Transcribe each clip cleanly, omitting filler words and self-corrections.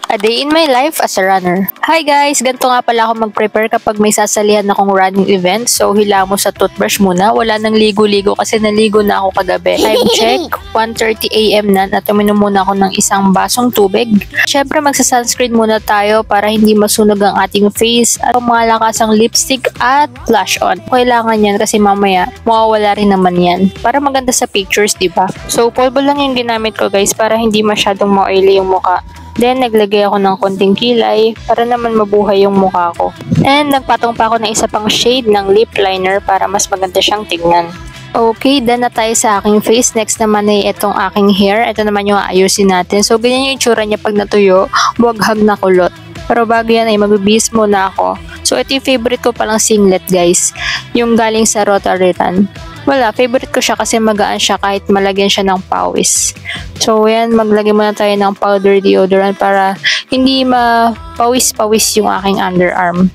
A day in my life as a runner. Hi guys! Ganito nga pala ako mag-prepare kapag may sasalihan akong running event. So, hila mo sa toothbrush muna. Wala nang ligo-ligo kasi naligo na ako kagabi. Time check, 1:30 AM na at uminom muna ako ng isang basong tubig. Syempre, magsa-sunscreen muna tayo para hindi masunog ang ating face at malakas ang lipstick at blush on. Kailangan yan kasi mamaya mawawala rin naman yan. Para maganda sa pictures, diba? So, polvo lang yung ginamit ko guys para hindi masyadong ma-oily yung mukha. Then, naglagay ako ng konting kilay para naman mabuhay yung mukha ko. And, nagpatong pa ako ng isa pang shade ng lip liner para mas maganda siyang tignan. Okay, done na tayo sa aking face. Next naman ay itong aking hair. Ito naman yung ayusin natin. So, ganyan yung itsura niya pag natuyo. Buwaghag na kulot. Pero bago yan ay magbibihis muna ako. So, ito yung favorite ko palang singlet guys. Yung galing sa Rotary Run. Wala, favorite ko siya kasi magaan siya kahit malagyan siya ng pawis. So, yan, maglagay muna tayo ng powder deodorant para hindi mapawis-pawis yung aking underarm.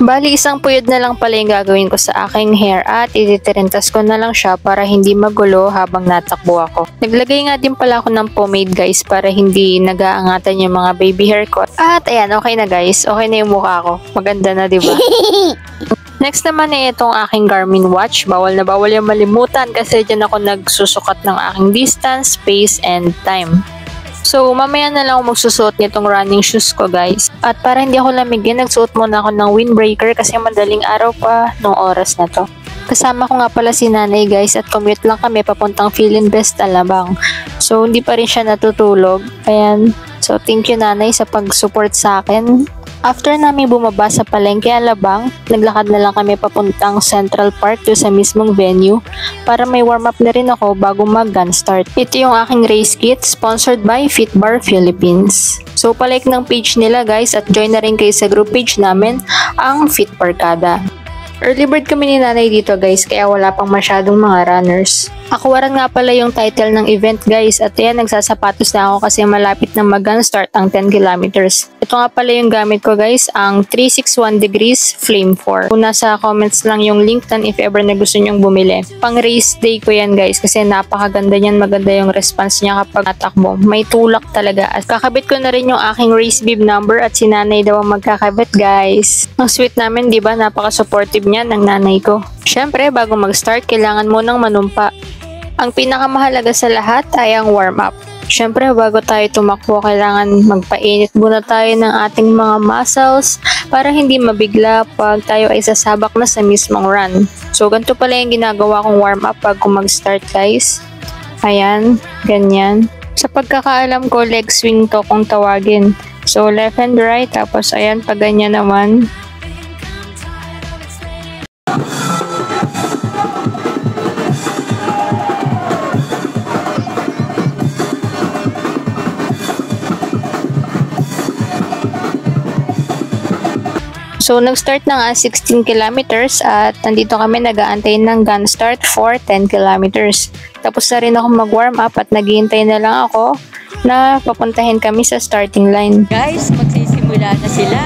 Bali, isang puyod na lang pala yung gagawin ko sa aking hair at ititirintas ko na lang siya para hindi magulo habang natakbo ako. Naglagay nga din pala ako ng pomade guys para hindi nag-aangatan yung mga baby hair ko. At ayan, okay na guys. Okay na yung mukha ko. Maganda na, diba? Next naman ay itong aking Garmin watch. Bawal na bawal yung malimutan kasi dyan ako nagsusukat ng aking distance, pace, and time. So, mamaya na lang ako magsusuot nitong running shoes ko guys. At para hindi ako lamigin, nagsuot muna ako ng windbreaker kasi madaling araw pa nung oras na to. Kasama ko nga pala si nanay guys at commute lang kami papuntang Philinvest Alabang. So, hindi pa rin siya natutulog. Ayan. So, thank you nanay sa pag-support sa akin. After namin bumaba sa Palengke Alabang, naglakad na lang kami papuntang Central Park to sa mismong venue para may warm-up na rin ako bago mag-gun start. Ito yung aking race kit sponsored by Fitbar Philippines. So palike ng page nila guys at join na rin kayo sa group page namin, ang Fitbarkada. Early bird kami ni nanay dito guys kaya wala pang masyadong mga runners. Aquaran nga pala yung title ng event guys at yan nagsasapatos na ako kasi malapit na mag-gun start ang 10 kilometers. Ito nga pala yung gamit ko guys, ang 361 degrees Flame 4. Kung nasa comments lang yung link tan if ever na gusto nyong bumili. Pang race day ko yan guys kasi napakaganda niyan, maganda yung response niya kapag natakbo. May tulak talaga at kakabit ko na rin yung aking race bib number at si nanay daw ang magkakabit guys. Ang sweet namin diba, napaka-supportive niya ng nanay ko. Syempre bago mag-start kailangan mo nang manumpa. Ang pinakamahalaga sa lahat ay ang warm-up. Syempre, bago tayo tumakbo, kailangan magpainit muna tayo ng ating mga muscles para hindi mabigla pag tayo ay sasabak na sa mismong run. So, ganito pala yung ginagawa kong warm-up bago mag-start, guys. Ayan, ganyan. Sa pagkakaalam ko, leg swing to kung tawagin. So, left and right, tapos ayan, pag ganyan naman. So, nag-start na nga 16 kilometers at nandito kami nag-aantay ng gun start for 10 kilometers. Tapos na rin ako mag-warm up at naghihintay na lang ako na papuntahin kami sa starting line. Guys, magsisimula na sila.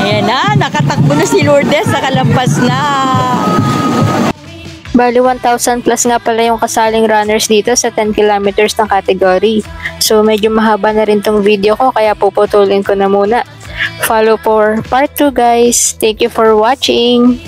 Ayan na, nakatakbo na si Lourdes, nakalampas na. Bali 1,000 plus nga pala yung kasaling runners dito sa 10 kilometers ng category. So medyo mahaba na rin tong video ko kaya puputulin ko na muna. Follow for part 2 guys. Thank you for watching.